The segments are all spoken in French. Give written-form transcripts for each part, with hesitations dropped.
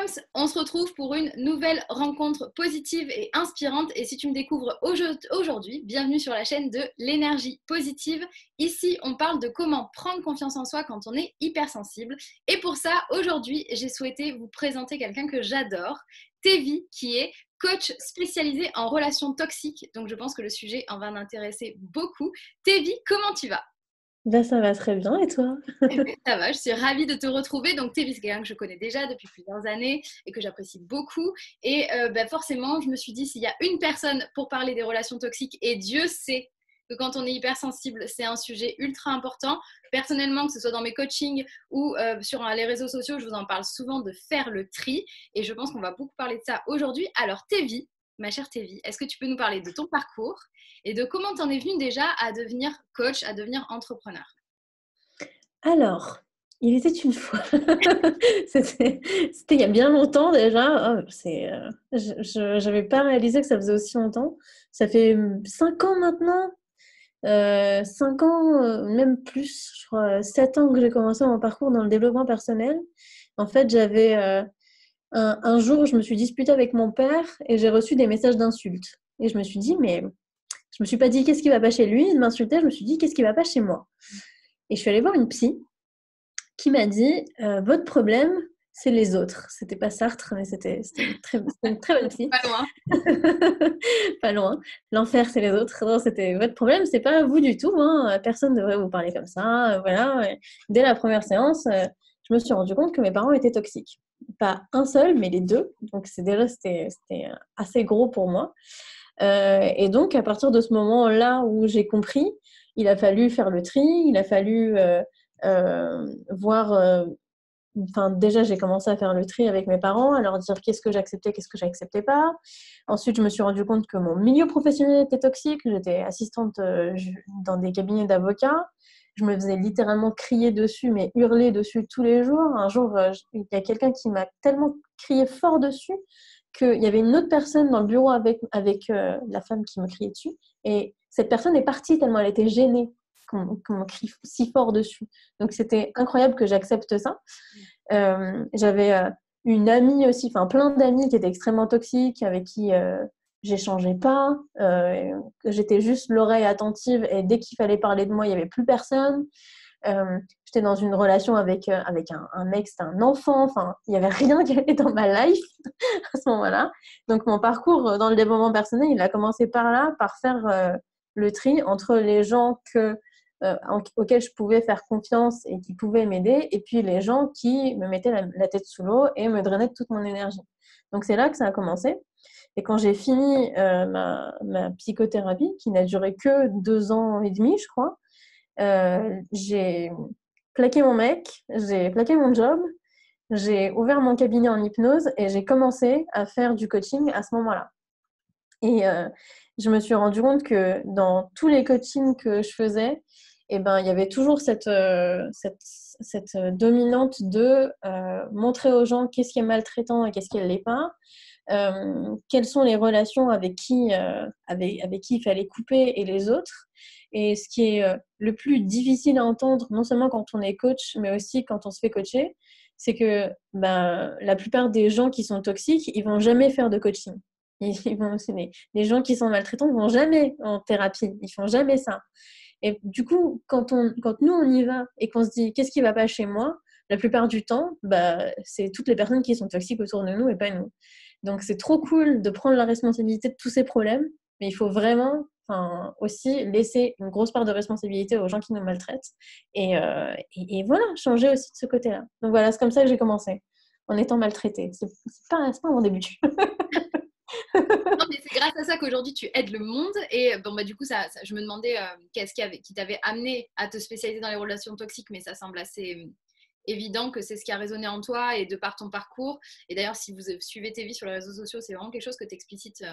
Pams, on se retrouve pour une nouvelle rencontre positive et inspirante. Et si tu me découvres aujourd'hui, bienvenue sur la chaîne de l'énergie positive. Ici, on parle de comment prendre confiance en soi quand on est hypersensible. Et pour ça, aujourd'hui, j'ai souhaité vous présenter quelqu'un que j'adore, Tevi, qui est coach spécialisé en relations toxiques. Donc, je pense que le sujet en va m'intéresser beaucoup. Tevi, comment tu vas ? Ben, ça va très bien, et toi? Ça va, je suis ravie de te retrouver. Donc, Thévis, c'est quelqu'un que je connais déjà depuis plusieurs années et que j'apprécie beaucoup. Et forcément, je me suis dit, s'il y a une personne pour parler des relations toxiques, et Dieu sait que quand on est hypersensible, c'est un sujet ultra important. Personnellement, que ce soit dans mes coachings ou sur les réseaux sociaux, je vous en parle souvent de faire le tri. Et je pense qu'on va beaucoup parler de ça aujourd'hui. Alors, Thévi, ma chère Thévi, est-ce que tu peux nous parler de ton parcours et de comment tu en es venue déjà à devenir coach, à devenir entrepreneur ? Alors, il était une fois. C'était il y a bien longtemps déjà. J'avais pas réalisé que ça faisait aussi longtemps. Ça fait 5 ans maintenant. 5 ans, même plus, je crois, 7 ans que j'ai commencé mon parcours dans le développement personnel. En fait, un jour, je me suis disputée avec mon père et j'ai reçu des messages d'insultes. Et je me suis dit, mais je me suis pas dit qu'est-ce qui va pas chez lui, il m'insultait, je me suis dit qu'est-ce qui va pas chez moi. Et je suis allée voir une psy qui m'a dit votre problème, c'est les autres. C'était pas Sartre, mais c'était une très bonne psy. Pas loin. Pas loin. L'enfer, c'est les autres. Non, c'était votre problème, c'est pas vous du tout. Hein. Personne ne devrait vous parler comme ça. Voilà. Et dès la première séance, je me suis rendu compte que mes parents étaient toxiques. Pas un seul, mais les deux. Donc c'était assez gros pour moi. Et donc, à partir de ce moment-là où j'ai compris, il a fallu faire le tri, il a fallu voir. Enfin, déjà, j'ai commencé à faire le tri avec mes parents, à leur dire qu'est-ce que j'acceptais, qu'est-ce que j'acceptais pas. Ensuite, je me suis rendu compte que mon milieu professionnel était toxique. J'étais assistante dans des cabinets d'avocats. Je me faisais littéralement crier dessus, mais hurler dessus tous les jours. Un jour, il y a quelqu'un qui m'a tellement crié fort dessus qu'il y avait une autre personne dans le bureau avec la femme qui me criait dessus. Et cette personne est partie tellement elle était gênée qu'on me crie si fort dessus. Donc, c'était incroyable que j'accepte ça. J'avais une amie aussi, enfin plein d'amis qui étaient extrêmement toxiques, avec qui j'échangeais pas, que j'étais juste l'oreille attentive et dès qu'il fallait parler de moi, il n'y avait plus personne. J'étais dans une relation avec un mec, c'était un enfant, enfin, il n'y avait rien qui allait dans ma life à ce moment-là. Donc, mon parcours dans le développement personnel, il a commencé par là, par faire le tri entre les gens auxquels je pouvais faire confiance et qui pouvaient m'aider, et puis les gens qui me mettaient la tête sous l'eau et me drainaient de toute mon énergie. Donc, c'est là que ça a commencé. Et quand j'ai fini ma psychothérapie, qui n'a duré que 2 ans et demi, je crois, j'ai plaqué mon mec, j'ai plaqué mon job, j'ai ouvert mon cabinet en hypnose et j'ai commencé à faire du coaching à ce moment-là. Et je me suis rendu compte que dans tous les coachings que je faisais, eh ben, il y avait toujours cette dominante de montrer aux gens qu'est-ce qui est maltraitant et qu'est-ce qui ne l'est pas. Quelles sont les relations avec qui il fallait couper et les autres. Et ce qui est le plus difficile à entendre, non seulement quand on est coach, mais aussi quand on se fait coacher, c'est que la plupart des gens qui sont toxiques, ils ne vont jamais faire de coaching. Les gens qui sont maltraitants ne vont jamais en thérapie, ils ne font jamais ça. Et du coup, quand nous on y va et qu'on se dit qu'est-ce qui ne va pas chez moi, la plupart du temps, c'est toutes les personnes qui sont toxiques autour de nous et pas nous. Donc c'est trop cool de prendre la responsabilité de tous ces problèmes, mais il faut vraiment aussi laisser une grosse part de responsabilité aux gens qui nous maltraitent et voilà, changer aussi de ce côté-là. Donc voilà, c'est comme ça que j'ai commencé, en étant maltraitée. C'est pas un bon début. Non, mais c'est grâce à ça qu'aujourd'hui tu aides le monde. Et bon, du coup, je me demandais qu'est-ce qui t'avait amené à te spécialiser dans les relations toxiques, mais ça semble assez évident que c'est ce qui a résonné en toi et de par ton parcours. Et d'ailleurs, si vous suivez tes vies sur les réseaux sociaux, c'est vraiment quelque chose que tu explicites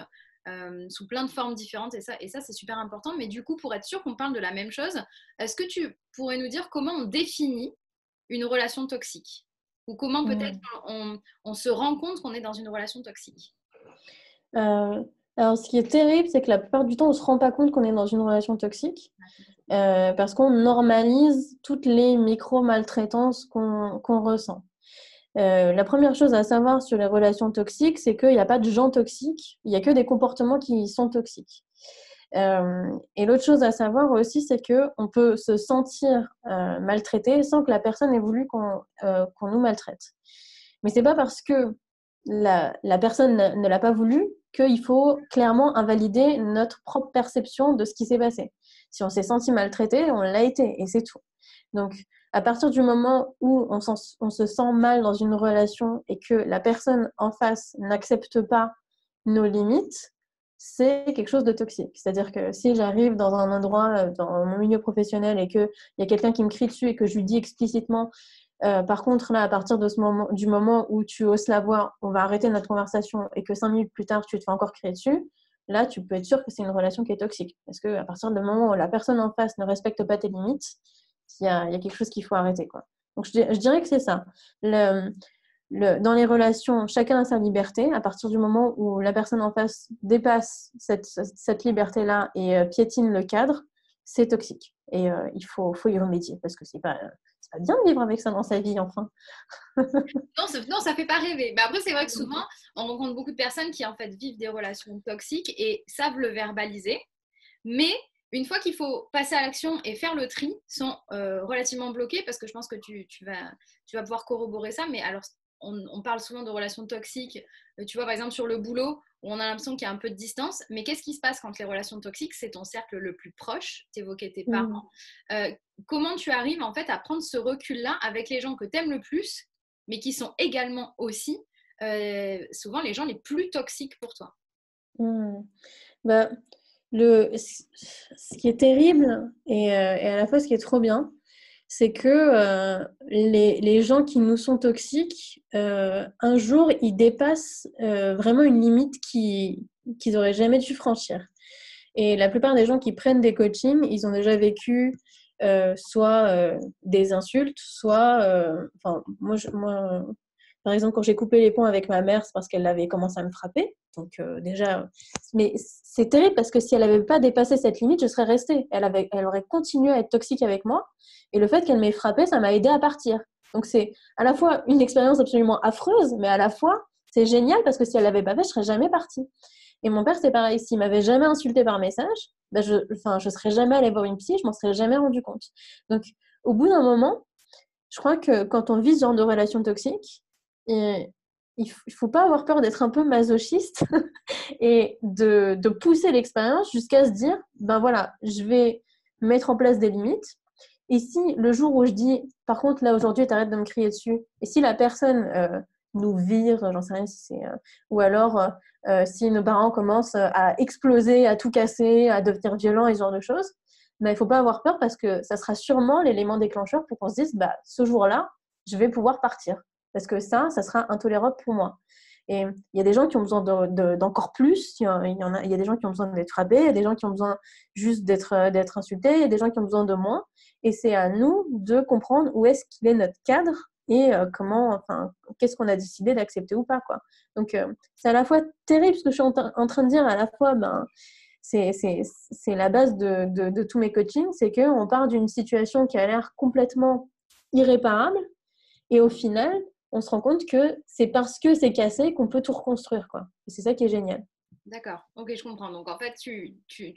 sous plein de formes différentes. Et ça, c'est super important. Mais du coup, pour être sûr qu'on parle de la même chose, est-ce que tu pourrais nous dire comment on définit une relation toxique? Ou comment peut-être on se rend compte qu'on est dans une relation toxique? Alors, ce qui est terrible, c'est que la plupart du temps, on ne se rend pas compte qu'on est dans une relation toxique parce qu'on normalise toutes les micro-maltraitances qu'on ressent. La première chose à savoir sur les relations toxiques, c'est qu'il n'y a pas de gens toxiques, il n'y a que des comportements qui sont toxiques. Et l'autre chose à savoir aussi, c'est qu'on peut se sentir maltraité sans que la personne ait voulu qu'on nous maltraite. Mais ce n'est pas parce que la personne ne l'a pas voulu qu'il faut clairement invalider notre propre perception de ce qui s'est passé. Si on s'est senti maltraité, on l'a été, et c'est tout. Donc, à partir du moment où on se sent mal dans une relation et que la personne en face n'accepte pas nos limites, c'est quelque chose de toxique. C'est-à-dire que si j'arrive dans un endroit, dans mon milieu professionnel, et qu'il y a quelqu'un qui me crie dessus et que je lui dis explicitement par contre, là, à partir du moment où tu oses la voir, on va arrêter notre conversation et que 5 minutes plus tard, tu te fais encore crier dessus, là, tu peux être sûr que c'est une relation qui est toxique. Parce qu'à partir du moment où la personne en face ne respecte pas tes limites, il y a quelque chose qu'il faut arrêter, quoi. Donc, je dirais que c'est ça. Dans les relations, chacun a sa liberté. À partir du moment où la personne en face dépasse cette liberté-là et piétine le cadre, c'est toxique. Et il faut y remédier parce que c'est pas bien de vivre avec ça dans sa vie, enfin. Non, ça fait pas rêver. Mais après, c'est vrai que souvent, on rencontre beaucoup de personnes qui en fait vivent des relations toxiques et savent le verbaliser. Mais une fois qu'il faut passer à l'action et faire le tri, sont relativement bloqués parce que je pense que tu vas pouvoir corroborer ça. Mais alors, on parle souvent de relations toxiques. Tu vois, par exemple, sur le boulot, où on a l'impression qu'il y a un peu de distance. Mais qu'est-ce qui se passe quand les relations toxiques, c'est ton cercle le plus proche? Tu évoquais tes parents. Comment tu arrives en fait à prendre ce recul-là avec les gens que tu aimes le plus, mais qui sont également aussi souvent les gens les plus toxiques pour toi? Bah, ce qui est terrible et à la fois ce qui est trop bien, c'est que les gens qui nous sont toxiques, un jour, ils dépassent vraiment une limite qu'ils n'auraient jamais dû franchir. Et la plupart des gens qui prennent des coachings, ils ont déjà vécu soit des insultes, soit... Enfin, moi, par exemple, quand j'ai coupé les ponts avec ma mère, c'est parce qu'elle avait commencé à me frapper. Donc déjà... Mais c'est terrible parce que si elle n'avait pas dépassé cette limite, je serais restée. Elle aurait continué à être toxique avec moi. Et le fait qu'elle m'ait frappée, ça m'a aidé à partir. Donc c'est à la fois une expérience absolument affreuse, mais à la fois, c'est génial parce que si elle l'avait pas fait, je serais jamais partie. Et mon père, c'est pareil. S'il m'avait jamais insulté par message, ben je serais jamais allée voir une psy, je m'en serais jamais rendu compte. Donc, au bout d'un moment, je crois que quand on vit ce genre de relation toxique, il faut pas avoir peur d'être un peu masochiste et de pousser l'expérience jusqu'à se dire, ben voilà, je vais mettre en place des limites. Et si le jour où je dis, par contre, là aujourd'hui, t'arrêtes de me crier dessus, et si la personne nous vire, j'en sais rien si c'est. Ou alors, si nos parents commencent à exploser, à tout casser, à devenir violents et ce genre de choses, ben, il ne faut pas avoir peur parce que ça sera sûrement l'élément déclencheur pour qu'on se dise, bah, ce jour-là, je vais pouvoir partir. Parce que ça sera intolérable pour moi. Et il y a des gens qui ont besoin d'encore plus. Il y a des gens qui ont besoin d'être frappés, il y a des gens qui ont besoin juste d'être insultés, il y a des gens qui ont besoin de moins. Et c'est à nous de comprendre où est-ce qu'il est notre cadre et qu'est-ce qu'on a décidé d'accepter ou pas, quoi. Donc, c'est à la fois terrible ce que je suis en train de dire, à la fois, ben, c'est la base de tous mes coachings, c'est qu'on part d'une situation qui a l'air complètement irréparable et au final, on se rend compte que c'est parce que c'est cassé qu'on peut tout reconstruire, quoi. Et c'est ça qui est génial. D'accord, ok, je comprends. Donc en fait, tu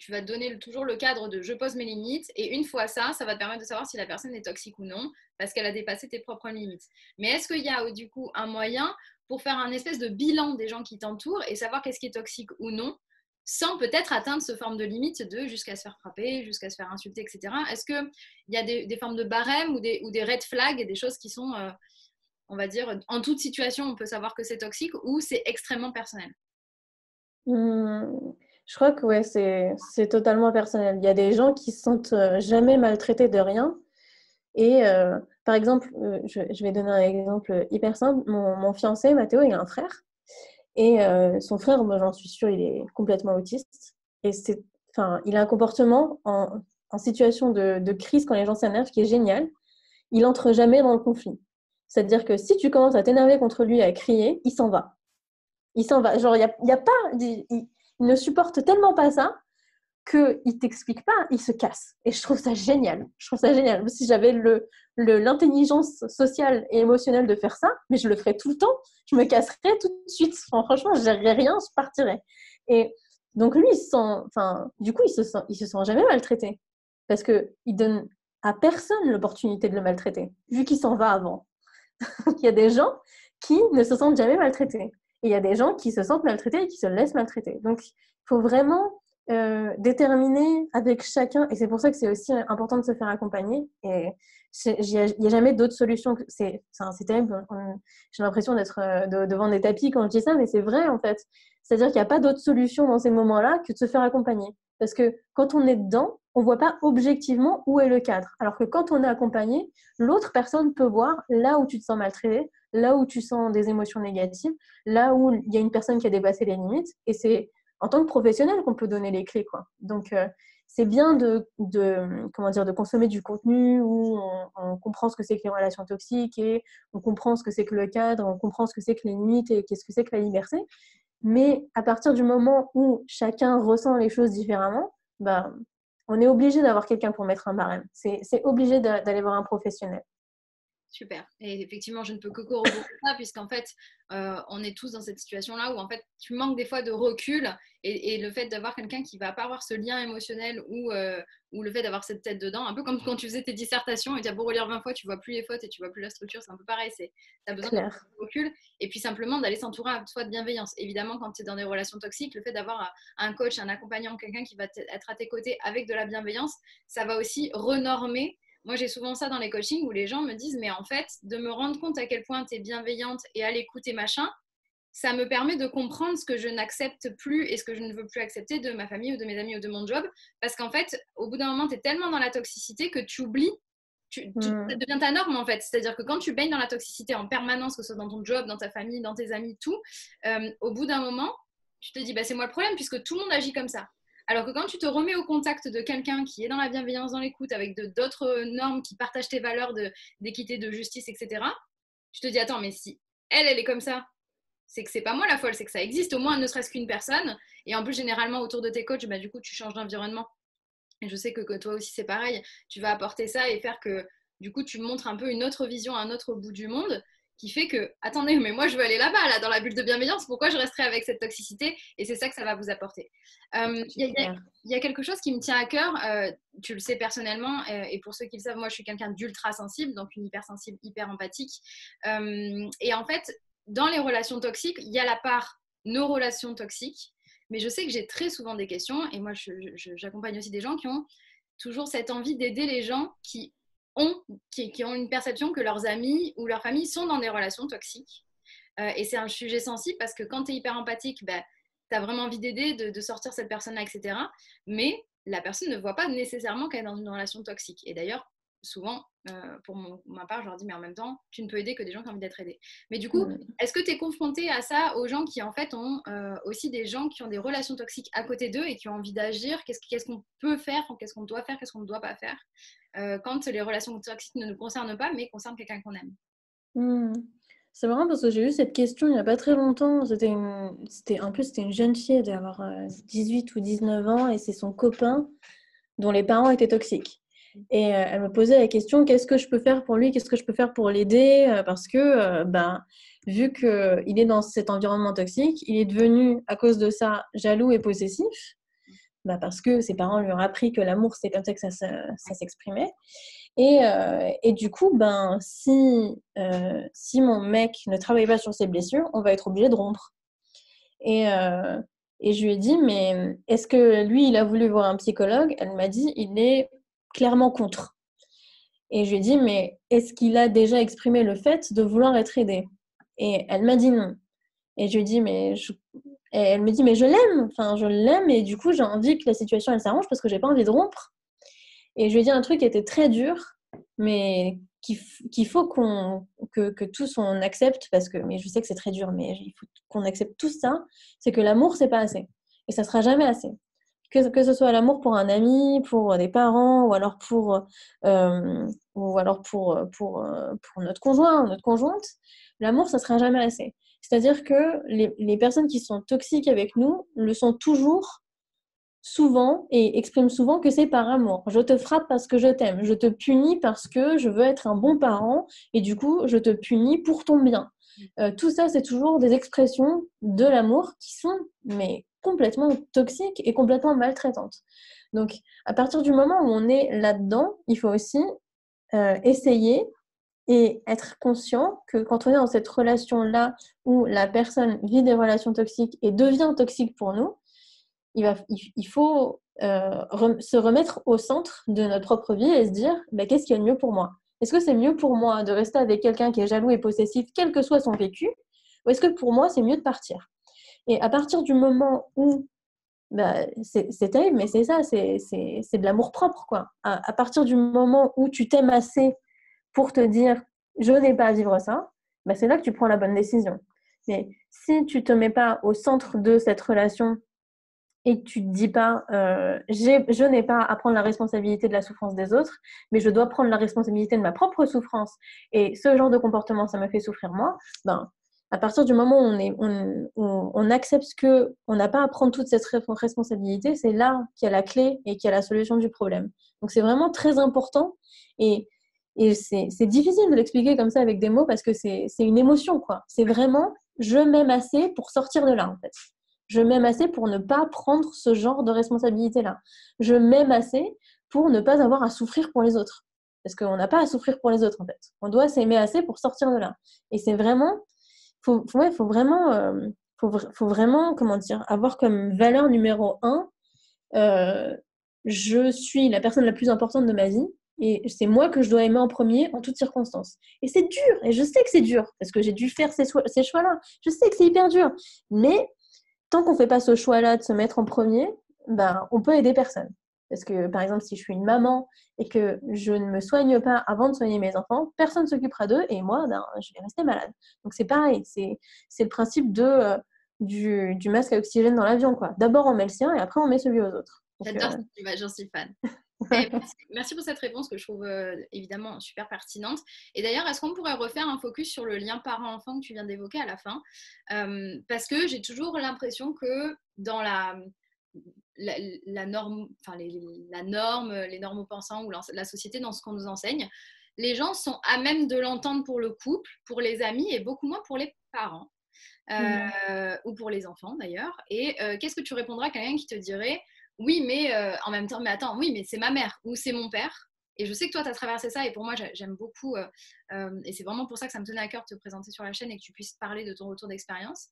vas te donner toujours le cadre de je pose mes limites et une fois ça, ça va te permettre de savoir si la personne est toxique ou non parce qu'elle a dépassé tes propres limites. Mais est-ce qu'il y a du coup un moyen pour faire un espèce de bilan des gens qui t'entourent et savoir qu'est-ce qui est toxique ou non sans peut-être atteindre ce forme de limite de jusqu'à se faire frapper, jusqu'à se faire insulter, etc. Est-ce qu'il y a des formes de barème ou des red flags, des choses qui sont, on va dire, en toute situation, on peut savoir que c'est toxique ou c'est extrêmement personnel? Je crois que ouais, c'est totalement personnel. Il y a des gens qui se sentent jamais maltraités de rien. Et par exemple, je vais donner un exemple hyper simple. Mon fiancé, Mathéo, il a un frère. Et son frère, moi j'en suis sûre, il est complètement autiste. Et il a un comportement en situation de crise quand les gens s'énervent qui est génial. Il entre jamais dans le conflit. C'est-à-dire que si tu commences à t'énerver contre lui, à crier, il s'en va. Il s'en va. Genre, il y a pas, il ne supporte tellement pas ça qu'ils ne t'expliquent pas, ils se cassent. Et je trouve ça génial. Je trouve ça génial. Si j'avais l'intelligence sociale et émotionnelle de faire ça, mais je le ferais tout le temps, je me casserais tout de suite. Enfin, franchement, je ne rien, je partirais. Et donc lui, du coup, il se sent jamais maltraité. Parce qu'il donne à personne l'opportunité de le maltraiter, vu qu'il s'en va avant. Donc il y a des gens qui ne se sentent jamais maltraités. Et il y a des gens qui se sentent maltraités et qui se laissent maltraiter. Donc, il faut vraiment déterminer avec chacun. Et c'est pour ça que c'est aussi important de se faire accompagner. Et il n'y a jamais d'autre solution. C'est terrible. J'ai l'impression d'être devant des tapis quand je dis ça, mais c'est vrai, en fait. C'est-à-dire qu'il n'y a pas d'autre solution dans ces moments-là que de se faire accompagner. Parce que quand on est dedans, on ne voit pas objectivement où est le cadre. Alors que quand on est accompagné, l'autre personne peut voir là où tu te sens maltraité, là où tu sens des émotions négatives, là où il y a une personne qui a dépassé les limites. Et c'est en tant que professionnel qu'on peut donner les clés, quoi. Donc, c'est bien de consommer du contenu où on comprend ce que c'est que les relations toxiques et on comprend ce que c'est que le cadre, on comprend ce que c'est que les limites et qu'est-ce que c'est que la liberté. Mais à partir du moment où chacun ressent les choses différemment, bah, on est obligé d'avoir quelqu'un pour mettre un barème. C'est obligé d'aller voir un professionnel. Super. Et effectivement, je ne peux que corroborer ça, puisqu'en fait, on est tous dans cette situation-là où en fait, tu manques des fois de recul et le fait d'avoir quelqu'un qui va pas avoir ce lien émotionnel ou le fait d'avoir cette tête dedans, un peu comme quand tu faisais tes dissertations et tu as beau relire 20 fois, tu vois plus les fautes et tu vois plus la structure, c'est un peu pareil. Tu as besoin de recul et puis simplement d'aller s'entourer à toi de bienveillance. Évidemment, quand tu es dans des relations toxiques, le fait d'avoir un coach, un accompagnant, quelqu'un qui va être à tes côtés avec de la bienveillance, ça va aussi renormer. Moi, j'ai souvent ça dans les coachings où les gens me disent, mais en fait, de me rendre compte à quel point tu es bienveillante et à l'écoute et machin, ça me permet de comprendre ce que je n'accepte plus et ce que je ne veux plus accepter de ma famille ou de mes amis ou de mon job. Parce qu'en fait, au bout d'un moment, tu es tellement dans la toxicité que tu oublies, ça devient ta norme en fait. C'est-à-dire que quand tu baignes dans la toxicité en permanence, que ce soit dans ton job, dans ta famille, dans tes amis, tout, au bout d'un moment, tu te dis, bah, c'est moi le problème puisque tout le monde agit comme ça. Alors que quand tu te remets au contact de quelqu'un qui est dans la bienveillance, dans l'écoute, avec d'autres normes qui partagent tes valeurs d'équité, de justice, etc., tu te dis, attends, mais si elle est comme ça, c'est que c'est pas moi la folle, c'est que ça existe au moins ne serait-ce qu'une personne. Et en plus, généralement, autour de tes coachs, bah, du coup, tu changes d'environnement. Et je sais que toi aussi, c'est pareil. Tu vas apporter ça et faire que, du coup, tu montres un peu une autre vision, un autre bout du monde qui fait que, attendez, mais moi je veux aller là-bas, là, dans la bulle de bienveillance, pourquoi je resterai avec cette toxicité? Et c'est ça que ça va vous apporter. Il y a quelque chose qui me tient à cœur, tu le sais personnellement, et pour ceux qui le savent, moi je suis quelqu'un d'ultra sensible, donc une hypersensible, hyper empathique. Et en fait, dans les relations toxiques, il y a la part nos relations toxiques, mais je sais que j'ai très souvent des questions, et moi j'accompagne aussi des gens qui ont toujours cette envie d'aider les gens qui ont une perception que leurs amis ou leur famille sont dans des relations toxiques. Et c'est un sujet sensible parce que quand tu es hyper empathique, bah, tu as vraiment envie d'aider, de sortir cette personne-là, etc. Mais la personne ne voit pas nécessairement qu'elle est dans une relation toxique. Et d'ailleurs, souvent, pour ma part, je leur dis, mais en même temps, tu ne peux aider que des gens qui ont envie d'être aidés. Mais du coup, est-ce que tu es confronté à ça, aux gens qui en fait ont aussi des gens qui ont des relations toxiques à côté d'eux et qui ont envie d'agir? Qu'est-ce qu'on peut faire, qu'est-ce qu'on doit faire, qu'est-ce qu'on ne doit pas faire quand les relations toxiques ne nous concernent pas, mais concernent quelqu'un qu'on aime? C'est marrant parce que j'ai eu cette question il n'y a pas très longtemps. C'était une jeune fille, elle devait avoir 18 ou 19 ans et c'est son copain dont les parents étaient toxiques. Et elle me posait la question, qu'est-ce que je peux faire pour lui? Qu'est-ce que je peux faire pour l'aider? Parce que vu qu'il est dans cet environnement toxique, il est devenu, à cause de ça, jaloux et possessif. Parce que ses parents lui ont appris que l'amour, c'est comme ça que ça s'exprimait. Et du coup, si mon mec ne travaille pas sur ses blessures, on va être obligé de rompre. Et je lui ai dit, mais est-ce que lui, il a voulu voir un psychologue? Elle m'a dit, il est clairement contre. Et je lui ai dit, mais est-ce qu'il a déjà exprimé le fait de vouloir être aidé? Et elle m'a dit non. Et je lui ai dit, et elle me dit, mais je l'aime, et du coup, j'ai envie que la situation, elle s'arrange parce que j'ai pas envie de rompre. Et je lui ai dit un truc qui était très dur, mais qu'il faut que tous on accepte, mais je sais que c'est très dur, mais il faut qu'on accepte tout ça, c'est que l'amour, c'est pas assez. Et ça sera jamais assez. Que ce soit l'amour pour un ami, pour des parents, ou alors pour notre conjoint ou notre conjointe, l'amour, ça sera jamais assez. C'est-à-dire que les personnes qui sont toxiques avec nous le sont toujours souvent et exprime souvent que c'est par amour. Je te frappe parce que je t'aime. Je te punis parce que je veux être un bon parent et du coup, je te punis pour ton bien. Tout ça, c'est toujours des expressions de l'amour qui sont mais complètement toxiques et complètement maltraitantes. Donc, à partir du moment où on est là-dedans, il faut aussi essayer et être conscient que quand on est dans cette relation-là où la personne vit des relations toxiques et devient toxique pour nous, il faut se remettre au centre de notre propre vie et se dire bah, qu'est-ce qui est le mieux pour moi? Est-ce que c'est mieux pour moi de rester avec quelqu'un qui est jaloux et possessif, quel que soit son vécu, ou est-ce que pour moi c'est mieux de partir? Et à partir du moment où bah, c'est terrible, mais c'est ça, c'est de l'amour propre, quoi. À partir du moment où tu t'aimes assez pour te dire je n'ai pas à vivre ça, bah, c'est là que tu prends la bonne décision. Mais si tu ne te mets pas au centre de cette relation et que tu ne te dis pas je n'ai pas à prendre la responsabilité de la souffrance des autres, mais je dois prendre la responsabilité de ma propre souffrance et ce genre de comportement, ça me fait souffrir moi, ben, à partir du moment où on accepte qu'on n'a pas à prendre toute cette responsabilité, c'est là qu'il y a la clé et qu'il y a la solution du problème. Donc c'est vraiment très important et c'est difficile de l'expliquer comme ça avec des mots parce que c'est une émotion, quoi. C'est vraiment je m'aime assez pour sortir de là, en fait. Je m'aime assez pour ne pas prendre ce genre de responsabilité-là. Je m'aime assez pour ne pas avoir à souffrir pour les autres. Parce qu'on n'a pas à souffrir pour les autres, en fait. On doit s'aimer assez pour sortir de là. Et c'est vraiment... faut vraiment... faut vraiment, comment dire, avoir comme valeur numéro 1, je suis la personne la plus importante de ma vie et c'est moi que je dois aimer en premier en toutes circonstances. Et c'est dur, et je sais que c'est dur, parce que j'ai dû faire ces choix-là. Je sais que c'est hyper dur, mais tant qu'on ne fait pas ce choix-là de se mettre en premier, ben, on peut aider personne. Parce que, par exemple, si je suis une maman et que je ne me soigne pas avant de soigner mes enfants, personne ne s'occupera d'eux et moi, ben, je vais rester malade. Donc, c'est pareil. C'est le principe du masque à oxygène dans l'avion, quoi. D'abord, on met le sien et après, on met celui aux autres. J'adore cette image, j'en suis fan. Merci pour cette réponse que je trouve évidemment super pertinente. Et d'ailleurs, est-ce qu'on pourrait refaire un focus sur le lien parent-enfant que tu viens d'évoquer à la fin? Parce que j'ai toujours l'impression que dans la norme, enfin la norme, les normes-pensants ou la société dans ce qu'on nous enseigne, les gens sont à même de l'entendre pour le couple, pour les amis et beaucoup moins pour les parents. Ou pour les enfants d'ailleurs. Et qu'est-ce que tu répondras à quelqu'un qui te dirait oui, mais en même temps, mais attends, oui, mais c'est ma mère ou c'est mon père. Et je sais que toi, tu as traversé ça et pour moi, j'aime beaucoup. Et c'est vraiment pour ça que ça me tenait à cœur de te présenter sur la chaîne et que tu puisses parler de ton retour d'expérience.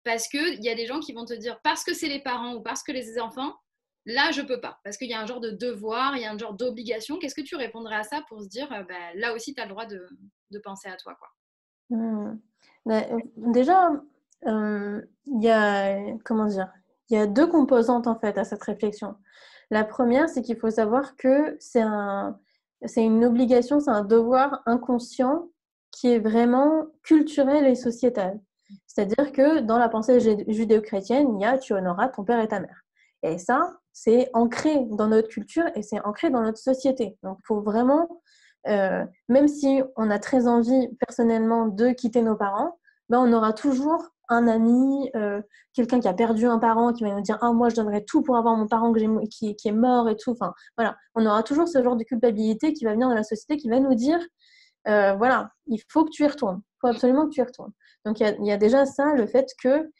Parce qu'il y a des gens qui vont te dire parce que c'est les parents ou parce que les enfants, là, je peux pas. Parce qu'il y a un genre de devoir, il y a un genre d'obligation. Qu'est-ce que tu répondrais à ça pour se dire bah, là aussi, tu as le droit de penser à toi, quoi. Déjà, il y a, comment dire, il y a deux composantes en fait à cette réflexion. La première, c'est qu'il faut savoir que c'est une obligation, c'est un devoir inconscient qui est vraiment culturel et sociétal. C'est-à-dire que dans la pensée judéo-chrétienne, il y a tu honoreras ton père et ta mère. Et ça, c'est ancré dans notre culture et c'est ancré dans notre société. Donc, il faut vraiment même si on a très envie personnellement de quitter nos parents, ben on aura toujours un ami, quelqu'un qui a perdu un parent qui va nous dire « Ah, moi, je donnerais tout pour avoir mon parent qui est mort et tout. » Enfin, voilà. On aura toujours ce genre de culpabilité qui va venir de la société qui va nous dire voilà, il faut que tu y retournes. Il faut absolument que tu y retournes. Donc, il y a déjà ça, le fait que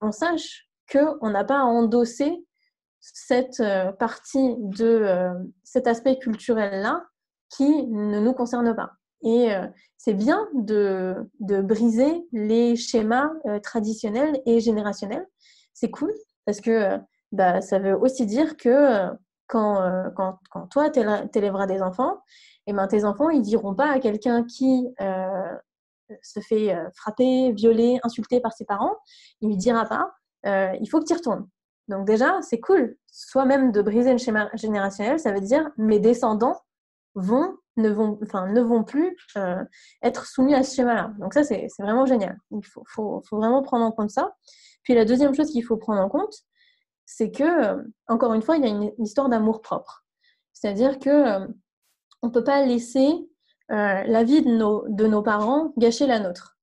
on sache qu'on n'a pas à endosser cette partie de cet aspect culturel-là qui ne nous concerne pas. Et c'est bien de briser les schémas traditionnels et générationnels. C'est cool parce que bah, ça veut aussi dire que quand toi, t'élèveras des enfants, et ben, tes enfants, ils diront pas à quelqu'un qui se fait frapper, violer, insulter par ses parents, il lui dira pas il faut que tu y retournes. Donc déjà, c'est cool. Soit même de briser le schéma générationnel, ça veut dire mes descendants ne vont plus être soumis à ce schéma-là. Donc ça, c'est vraiment génial. Il faut vraiment prendre en compte ça. Puis la deuxième chose qu'il faut prendre en compte, c'est que, encore une fois, il y a une histoire d'amour-propre. C'est-à-dire que on ne peut pas laisser la vie de nos parents gâcher la nôtre.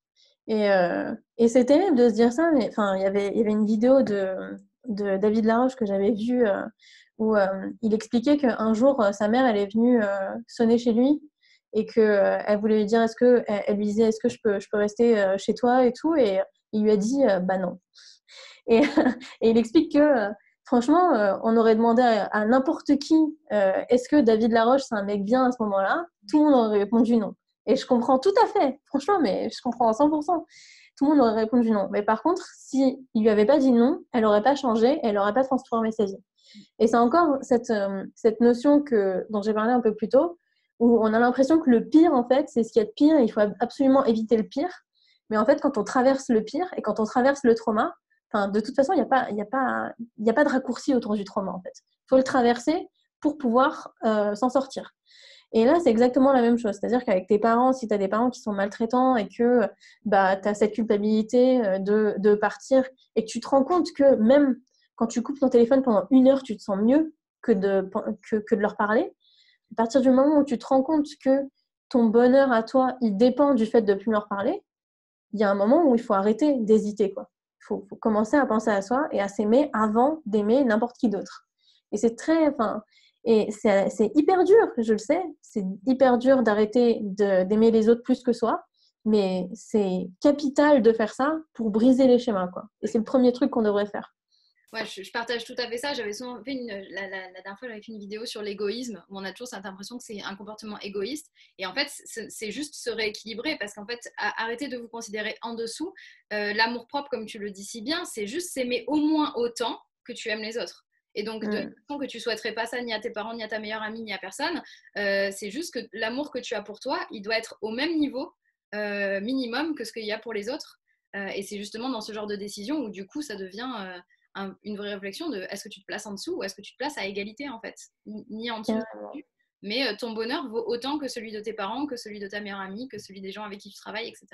Et c'est terrible de se dire ça, mais il y avait une vidéo de David Laroche que j'avais vu où il expliquait qu'un jour, sa mère, elle est venue sonner chez lui et qu'elle voulait lui dire, elle lui disait, est-ce que je peux rester chez toi et tout, et il lui a dit, bah non. Et, et il explique que, franchement, on aurait demandé à n'importe qui, est-ce que David Laroche, c'est un mec bien à ce moment-là? Tout le monde aurait répondu non. Et je comprends tout à fait, franchement, mais je comprends à 100%. Tout le monde aurait répondu non. Mais par contre, s'il ne lui avait pas dit non, elle n'aurait pas changé, elle n'aurait pas transformé sa vie. Et c'est encore cette notion dont j'ai parlé un peu plus tôt, où on a l'impression que le pire, en fait, c'est ce qu'il y a de pire, et il faut absolument éviter le pire. Mais en fait, quand on traverse le pire et quand on traverse le trauma, de toute façon, il n'y a pas de raccourci autour du trauma, en fait. Il faut le traverser pour pouvoir s'en sortir. Et là, c'est exactement la même chose. C'est-à-dire qu'avec tes parents, si tu as des parents qui sont maltraitants et que tu as cette culpabilité de partir et que tu te rends compte que même quand tu coupes ton téléphone pendant 1 heure, tu te sens mieux que de leur parler. À partir du moment où tu te rends compte que ton bonheur à toi, il dépend du fait de ne plus leur parler, il y a un moment où il faut arrêter d'hésiter, quoi. Faut commencer à penser à soi et à s'aimer avant d'aimer n'importe qui d'autre. Et c'est hyper dur, je le sais. C'est hyper dur d'arrêter d'aimer les autres plus que soi, mais c'est capital de faire ça pour briser les schémas, quoi. Et c'est le premier truc qu'on devrait faire. Ouais, je partage tout à fait ça. J'avais souvent fait la dernière fois, j'avais fait une vidéo sur l'égoïsme où on a toujours cette impression que c'est un comportement égoïste. Et en fait, c'est juste se rééquilibrer parce qu'en fait, arrêtez de vous considérer en dessous. L'amour-propre, comme tu le dis si bien, c'est juste s'aimer au moins autant que tu aimes les autres. Et donc, de toute façon, que tu souhaiterais pas ça ni à tes parents, ni à ta meilleure amie, ni à personne, c'est juste que l'amour que tu as pour toi, il doit être au même niveau minimum que ce qu'il y a pour les autres. Et c'est justement dans ce genre de décision où du coup, ça devient une vraie réflexion de est-ce que tu te places en dessous ou est-ce que tu te places à égalité en fait, ni en dessous, ni en dessus. Mais ton bonheur vaut autant que celui de tes parents, que celui de ta meilleure amie, que celui des gens avec qui tu travailles, etc.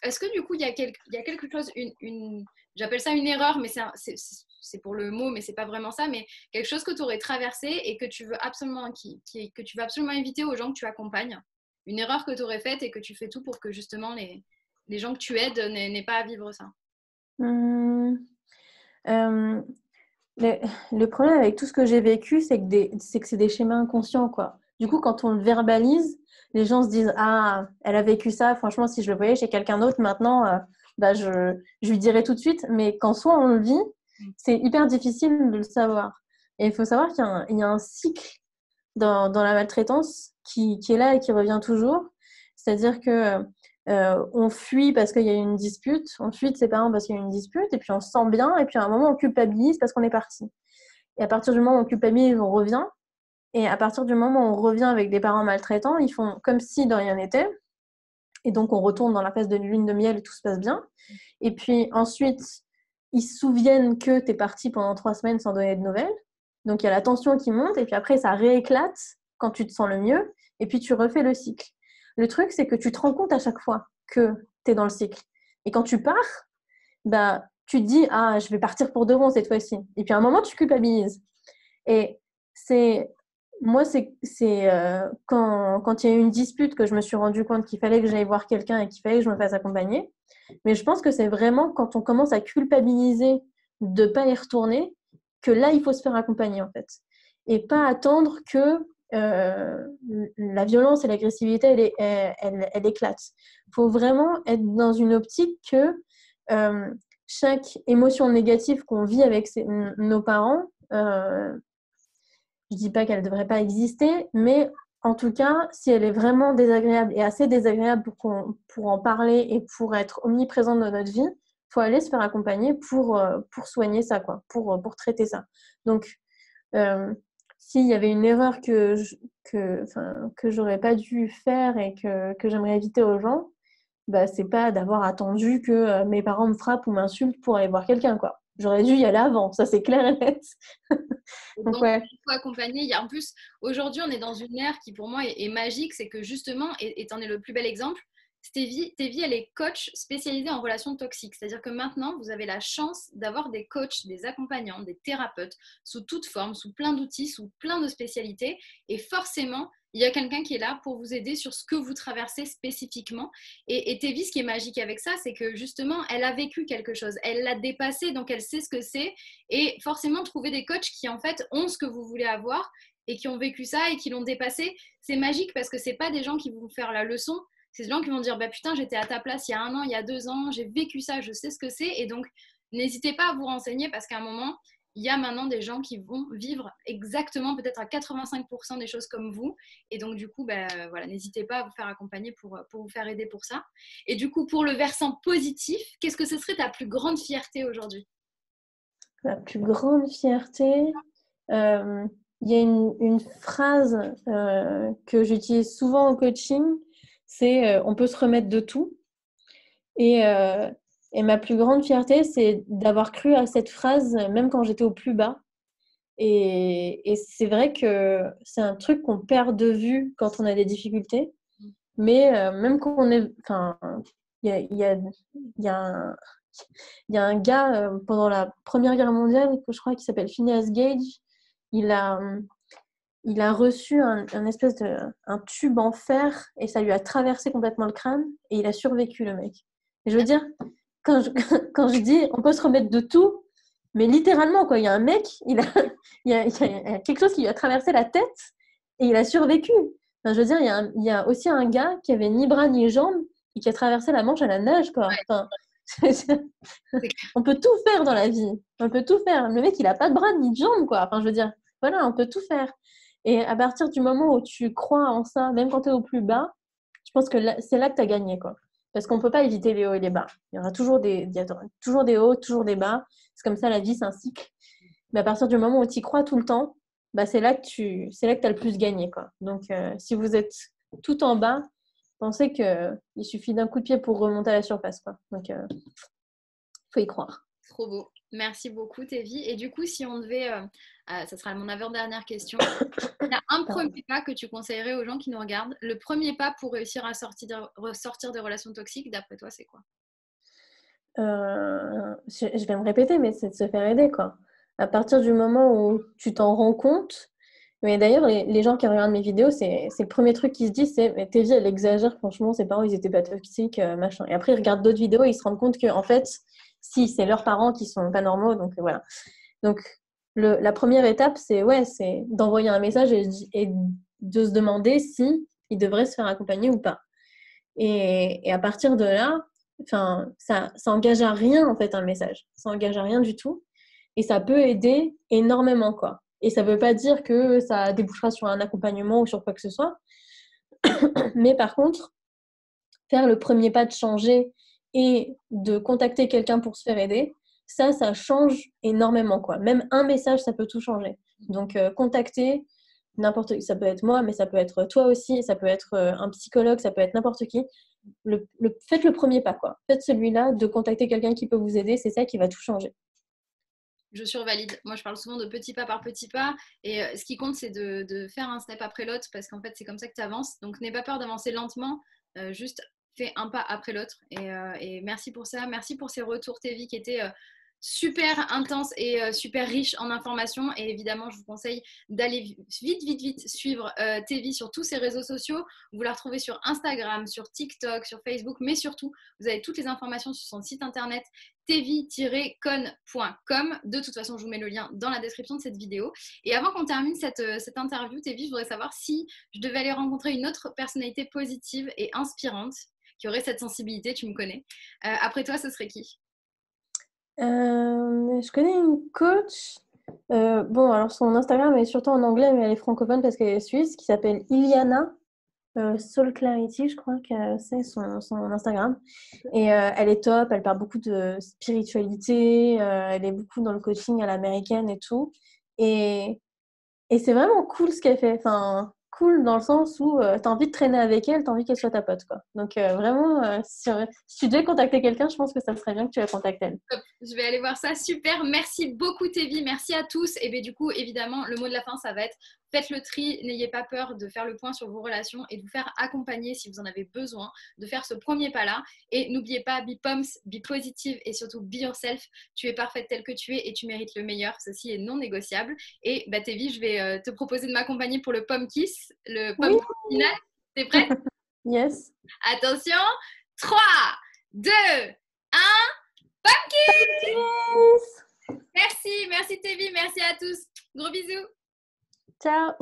Est-ce que du coup il y a quelque chose, j'appelle ça une erreur, mais c'est pour le mot, mais c'est pas vraiment ça, mais quelque chose que tu aurais traversé et que tu veux absolument, que tu veux absolument éviter aux gens que tu accompagnes, une erreur que tu aurais faite et que tu fais tout pour que justement les gens que tu aides n'aient pas à vivre ça. Euh, le problème avec tout ce que j'ai vécu, c'est que c'est des schémas inconscients, quoi. Du coup, quand on le verbalise, les gens se disent, ah, elle a vécu ça, franchement, si je le voyais chez quelqu'un d'autre, maintenant, je lui dirais tout de suite. Mais quand soit on le vit, c'est hyper difficile de le savoir. Et il faut savoir qu'il y a un cycle dans la maltraitance qui est là et qui revient toujours. C'est-à-dire que on fuit parce qu'il y a une dispute, on fuit de ses parents parce qu'il y a une dispute, et puis on se sent bien, et puis à un moment on culpabilise parce qu'on est parti. Et à partir du moment où on culpabilise, on revient. Et à partir du moment où on revient avec des parents maltraitants, ils font comme si de rien n'était. Et donc on retourne dans la phase de lune de miel et tout se passe bien. Et puis ensuite, ils se souviennent que tu es parti pendant 3 semaines sans donner de nouvelles. Donc il y a la tension qui monte, et puis après ça rééclate quand tu te sens le mieux, et puis tu refais le cycle. Le truc, c'est que tu te rends compte à chaque fois que tu es dans le cycle. Et quand tu pars, bah, tu te dis, ah, je vais partir pour de bon cette fois-ci. Et puis à un moment, tu culpabilises. Et c'est quand il y a eu une dispute que je me suis rendu compte qu'il fallait que j'aille voir quelqu'un et qu'il fallait que je me fasse accompagner. Mais je pense que c'est vraiment quand on commence à culpabiliser de ne pas y retourner que là, il faut se faire accompagner, en fait. Et pas attendre que la violence et l'agressivité, elle éclate. Il faut vraiment être dans une optique que chaque émotion négative qu'on vit avec nos parents, je ne dis pas qu'elle ne devrait pas exister, mais en tout cas, si elle est vraiment désagréable et assez désagréable pour en parler et pour être omniprésente dans notre vie, il faut aller se faire accompagner pour soigner ça, quoi, pour traiter ça. Donc, s'il y avait une erreur que j'aurais pas dû faire et que j'aimerais éviter aux gens, bah, c'est pas d'avoir attendu que mes parents me frappent ou m'insultent pour aller voir quelqu'un, quoi. J'aurais dû y aller avant, ça c'est clair et net. Donc, ouais. Il faut accompagner. En plus, aujourd'hui, on est dans une ère qui pour moi est magique, c'est que justement, et t'en es le plus bel exemple, Stevie, elle est coach spécialisée en relations toxiques. C'est-à-dire que maintenant, vous avez la chance d'avoir des coachs, des accompagnants, des thérapeutes, sous toute forme, sous plein d'outils, sous plein de spécialités. Et forcément, il y a quelqu'un qui est là pour vous aider sur ce que vous traversez spécifiquement. Et Tévi, ce qui est magique avec ça, c'est que justement, elle a vécu quelque chose, elle l'a dépassé, donc elle sait ce que c'est. Et forcément, trouver des coachs qui en fait ont ce que vous voulez avoir et qui ont vécu ça et qui l'ont dépassé, c'est magique parce que c'est pas des gens qui vont vous faire la leçon, c'est des gens qui vont dire bah putain, j'étais à ta place il y a 1 an, il y a 2 ans, j'ai vécu ça, je sais ce que c'est. Et donc, n'hésitez pas à vous renseigner parce qu'à un moment, il y a maintenant des gens qui vont vivre exactement peut-être à 85% des choses comme vous. Et donc, du coup, ben, voilà, n'hésitez pas à vous faire accompagner pour vous faire aider pour ça. Et du coup, pour le versant positif, qu'est-ce que ce serait ta plus grande fierté aujourd'hui? La plus grande fierté, il y a une phrase que j'utilise souvent au coaching, c'est on peut se remettre de tout. Et ma plus grande fierté, c'est d'avoir cru à cette phrase même quand j'étais au plus bas. Et c'est vrai que c'est un truc qu'on perd de vue quand on a des difficultés. Mais même quand on est... Enfin, il y a un gars pendant la Première Guerre mondiale, que je crois, qui s'appelle Phineas Gage. Il a, il a reçu un espèce de un tube en fer et ça lui a traversé complètement le crâne et il a survécu, le mec. Et je veux dire, quand je, quand je dis on peut se remettre de tout, mais littéralement, quoi, il y a un mec, il y a quelque chose qui lui a traversé la tête et il a survécu. Enfin, je veux dire, il y a aussi un gars qui avait ni bras ni jambes et qui a traversé la Manche à la nage, quoi. Enfin, on peut tout faire dans la vie. On peut tout faire. Le mec, il a pas de bras ni de jambes, quoi. Enfin, je veux dire, voilà, on peut tout faire. Et à partir du moment où tu crois en ça, même quand tu es au plus bas, je pense que c'est là que tu as gagné, quoi. Parce qu'on ne peut pas éviter les hauts et les bas. Il y aura toujours il y a toujours des hauts, toujours des bas. C'est comme ça, la vie, c'est un cycle. Mais à partir du moment où tu y crois tout le temps, bah, c'est là que tu as le plus gagné, quoi. Donc, si vous êtes tout en bas, pensez qu'il suffit d'un coup de pied pour remonter à la surface, quoi. Donc, faut y croire. Trop beau. Merci beaucoup, Tévi. Et du coup, si on devait, ça sera mon avant-dernière question, il y a un premier pas que tu conseillerais aux gens qui nous regardent. Le premier pas pour réussir à ressortir des relations toxiques, d'après toi, c'est quoi? Je vais me répéter, mais c'est de se faire aider, quoi. À partir du moment où tu t'en rends compte, mais d'ailleurs, les gens qui regardent mes vidéos, c'est le premier truc qu'ils se disent, c'est mais Tévi, elle exagère, franchement, ses parents, ils étaient pas toxiques, machin. Et après, ils regardent d'autres vidéos et ils se rendent compte que, en fait, si, c'est leurs parents qui sont pas normaux, donc voilà. Donc, la première étape, c'est d'envoyer un message et de se demander si il devrait se faire accompagner ou pas. Et à partir de là, enfin, ça engage à rien, en fait, un message. Ça engage à rien du tout. Et ça peut aider énormément, quoi. Et ça ne veut pas dire que ça débouchera sur un accompagnement ou sur quoi que ce soit. Mais par contre, faire le premier pas de changer et de contacter quelqu'un pour se faire aider, ça change énormément, quoi. Même un message, ça peut tout changer. Donc, contacter n'importe qui, ça peut être moi, mais ça peut être toi aussi, ça peut être un psychologue, ça peut être n'importe qui. Faites le premier pas, quoi. Faites celui-là de contacter quelqu'un qui peut vous aider, c'est ça qui va tout changer. Je survalide. Moi, je parle souvent de petit pas par petit pas. Et ce qui compte, c'est de faire un step après l'autre parce qu'en fait, c'est comme ça que tu avances. Donc, n'aie pas peur d'avancer lentement. Juste fais un pas après l'autre. Et merci pour ça. Merci pour ces retours, Tévi, qui étaient super intenses et super riches en informations. Et évidemment, je vous conseille d'aller vite suivre Tévi sur tous ses réseaux sociaux. Vous la retrouvez sur Instagram, sur TikTok, sur Facebook. Mais surtout, vous avez toutes les informations sur son site internet tevi-con.com. De toute façon, je vous mets le lien dans la description de cette vidéo. Et avant qu'on termine cette interview, Tévi, je voudrais savoir si je devais aller rencontrer une autre personnalité positive et inspirante qui aurait cette sensibilité, tu me connais. Après toi, ce serait qui? Je connais une coach. Bon, alors son Instagram est surtout en anglais, mais elle est francophone parce qu'elle est suisse, qui s'appelle Iliana. Soul Clarity, je crois que c'est son Instagram. Et elle est top, elle parle beaucoup de spiritualité, elle est beaucoup dans le coaching à l'américaine et tout. Et c'est vraiment cool ce qu'elle fait. Enfin, cool dans le sens où tu as envie de traîner avec elle, tu as envie qu'elle soit ta pote, quoi. Donc vraiment, si tu devais contacter quelqu'un, je pense que ça serait bien que tu la contactes elle. Top. Je vais aller voir ça. Super. Merci beaucoup, Tévi. Merci à tous. Et bien, du coup, évidemment, le mot de la fin, ça va être Faites le tri, n'ayez pas peur de faire le point sur vos relations et de vous faire accompagner si vous en avez besoin, de faire ce premier pas-là. Et n'oubliez pas, be pumps, be positive et surtout be yourself. Tu es parfaite telle que tu es et tu mérites le meilleur. Ceci est non négociable. Et bah, Tévi, je vais te proposer de m'accompagner pour le pom kiss, le pom Oui. final. T'es prête? Yes. Attention, 3, 2, 1, pom kiss! Yes. Merci Tévi, merci à tous. Gros bisous. Ciao.